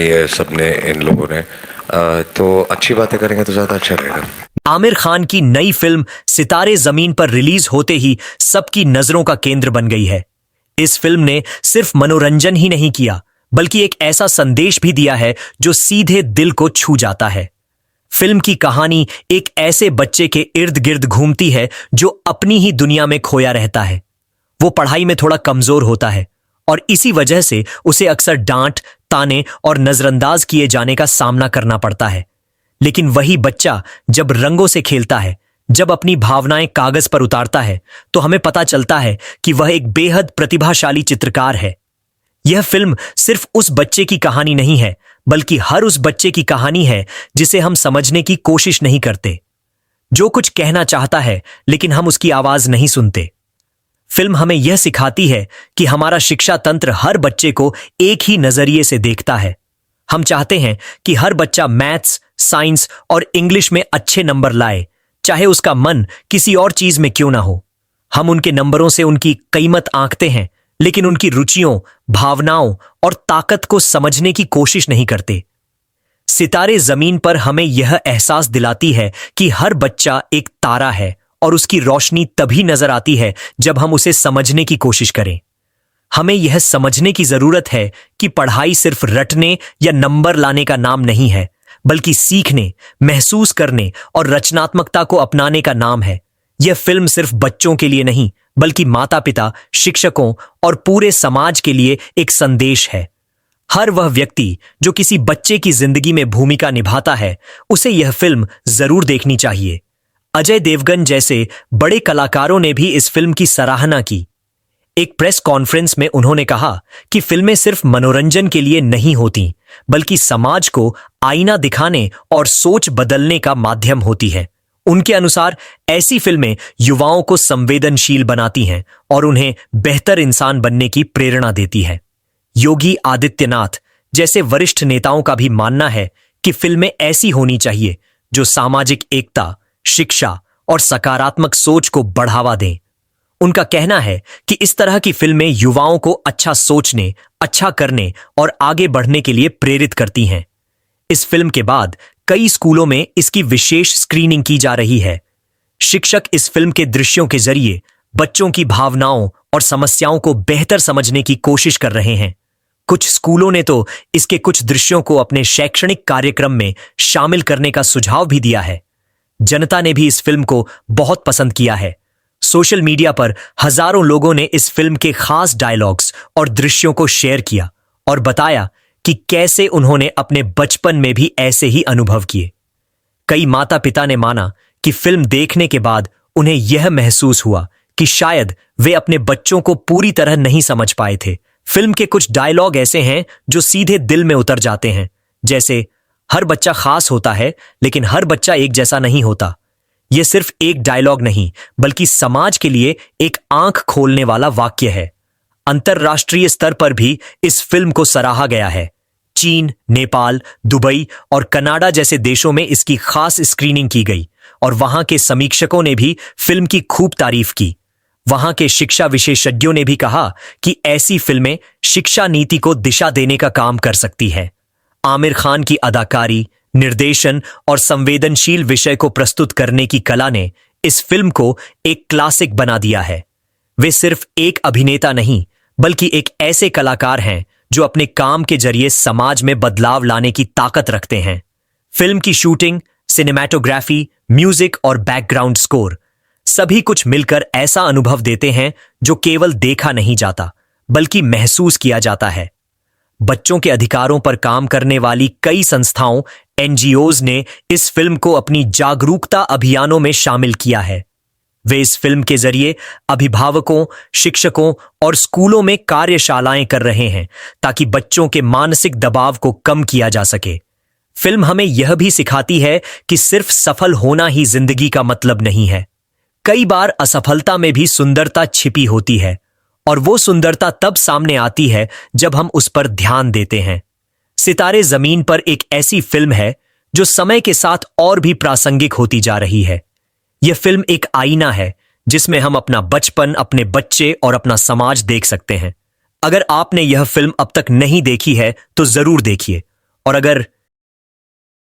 ये सबने इन लोगों ने तो अच्छी बातें करेंगे तो ज़्यादा अच्छा रहेगा। आमिर खान की नई फिल्म सितारे जमीन पर रिलीज होते ही सबकी नजरों का केंद्र बन गई है। इस फिल्म ने सिर्फ मनोरंजन ही नहीं किया, बल्कि एक ऐसा संदेश भी दिया है जो सीधे दिल को छू जाता है। फिल्म की कहानी एक ऐसे बच्चे के इर्द गिर्द घूमती है जो अपनी ही दुनिया में खोया रहता है। वो पढ़ाई में थोड़ा कमजोर होता है और इसी वजह से उसे अक्सर डांट, ताने और नजरअंदाज किए जाने का सामना करना पड़ता है। लेकिन वही बच्चा जब रंगों से खेलता है, जब अपनी भावनाएं कागज पर उतारता है, तो हमें पता चलता है कि वह एक बेहद प्रतिभाशाली चित्रकार है। यह फिल्म सिर्फ उस बच्चे की कहानी नहीं है, बल्कि हर उस बच्चे की कहानी है जिसे हम समझने की कोशिश नहीं करते, जो कुछ कहना चाहता है लेकिन हम उसकी आवाज नहीं सुनते। फिल्म हमें यह सिखाती है कि हमारा शिक्षा तंत्र हर बच्चे को एक ही नजरिए से देखता है। हम चाहते हैं कि हर बच्चा मैथ्स, साइंस और इंग्लिश में अच्छे नंबर लाए, चाहे उसका मन किसी और चीज में क्यों ना हो। हम उनके नंबरों से उनकी कीमत आंकते हैं, लेकिन उनकी रुचियों, भावनाओं और ताकत को समझने की कोशिश नहीं करते। सितारे जमीन पर हमें यह एहसास दिलाती है कि हर बच्चा एक तारा है और उसकी रोशनी तभी नजर आती है जब हम उसे समझने की कोशिश करें। हमें यह समझने की जरूरत है कि पढ़ाई सिर्फ रटने या नंबर लाने का नाम नहीं है, बल्कि सीखने, महसूस करने और रचनात्मकता को अपनाने का नाम है। यह फिल्म सिर्फ बच्चों के लिए नहीं, बल्कि माता-पिता, शिक्षकों और पूरे समाज के लिए एक संदेश है। हर वह व्यक्ति जो किसी बच्चे की जिंदगी में भूमिका निभाता है, उसे यह फिल्म जरूर देखनी चाहिए। अजय देवगन जैसे बड़े कलाकारों ने भी इस फिल्म की सराहना की। एक प्रेस कॉन्फ्रेंस में उन्होंने कहा कि फिल्में सिर्फ मनोरंजन के लिए नहीं होती, बल्कि समाज को आईना दिखाने और सोच बदलने का माध्यम होती है। उनके अनुसार ऐसी फिल्में युवाओं को संवेदनशील बनाती हैं और उन्हें बेहतर इंसान बनने की प्रेरणा देती है। योगी आदित्यनाथ जैसे वरिष्ठ नेताओं का भी मानना है कि फिल्में ऐसी होनी चाहिए जो सामाजिक एकता, शिक्षा और सकारात्मक सोच को बढ़ावा दें। उनका कहना है कि इस तरह की फिल्में युवाओं को अच्छा सोचने, अच्छा करने और आगे बढ़ने के लिए प्रेरित करती हैं। इस फिल्म के बाद कई स्कूलों में इसकी विशेष स्क्रीनिंग की जा रही है। शिक्षक इस फिल्म के दृश्यों के जरिए बच्चों की भावनाओं और समस्याओं को बेहतर समझने की कोशिश कर रहे हैं। कुछ स्कूलों ने तो इसके कुछ दृश्यों को अपने शैक्षणिक कार्यक्रम में शामिल करने का सुझाव भी दिया है। जनता ने भी इस फिल्म को बहुत पसंद किया है। सोशल मीडिया पर हजारों लोगों ने इस फिल्म के खास डायलॉग्स और दृश्यों को शेयर किया और बताया कि कैसे उन्होंने अपने बचपन में भी ऐसे ही अनुभव किए। कई माता पिता ने माना कि फिल्म देखने के बाद उन्हें यह महसूस हुआ कि शायद वे अपने बच्चों को पूरी तरह नहीं समझ पाए थे। फिल्म के कुछ डायलॉग ऐसे हैं जो सीधे दिल में उतर जाते हैं, जैसे हर बच्चा खास होता है, लेकिन हर बच्चा एक जैसा नहीं होता। यह सिर्फ एक डायलॉग नहीं, बल्कि समाज के लिए एक आंख खोलने वाला वाक्य है। अंतर्राष्ट्रीय स्तर पर भी इस फिल्म को सराहा गया है। चीन, नेपाल, दुबई और कनाडा जैसे देशों में इसकी खास स्क्रीनिंग की गई और वहां के समीक्षकों ने भी फिल्म की खूब तारीफ की। वहां के शिक्षा विशेषज्ञों ने भी कहा कि ऐसी फिल्में शिक्षा नीति को दिशा देने का काम कर सकती है। आमिर खान की अदाकारी, निर्देशन और संवेदनशील विषय को प्रस्तुत करने की कला ने इस फिल्म को एक क्लासिक बना दिया है। वे सिर्फ एक अभिनेता नहीं, बल्कि एक ऐसे कलाकार हैं जो अपने काम के जरिए समाज में बदलाव लाने की ताकत रखते हैं। फिल्म की शूटिंग, सिनेमैटोग्राफी, म्यूजिक और बैकग्राउंड स्कोर सभी कुछ मिलकर ऐसा अनुभव देते हैं जो केवल देखा नहीं जाता, बल्कि महसूस किया जाता है। बच्चों के अधिकारों पर काम करने वाली कई संस्थाओं, एनजीओज ने इस फिल्म को अपनी जागरूकता अभियानों में शामिल किया है। वे इस फिल्म के जरिए अभिभावकों, शिक्षकों और स्कूलों में कार्यशालाएं कर रहे हैं ताकि बच्चों के मानसिक दबाव को कम किया जा सके। फिल्म हमें यह भी सिखाती है कि सिर्फ सफल होना ही जिंदगी का मतलब नहीं है। कई बार असफलता में भी सुंदरता छिपी होती है और वो सुंदरता तब सामने आती है जब हम उस पर ध्यान देते हैं। सितारे जमीन पर एक ऐसी फिल्म है जो समय के साथ और भी प्रासंगिक होती जा रही है। यह फिल्म एक आईना है जिसमें हम अपना बचपन, अपने बच्चे और अपना समाज देख सकते हैं। अगर आपने यह फिल्म अब तक नहीं देखी है तो जरूर देखिए और अगर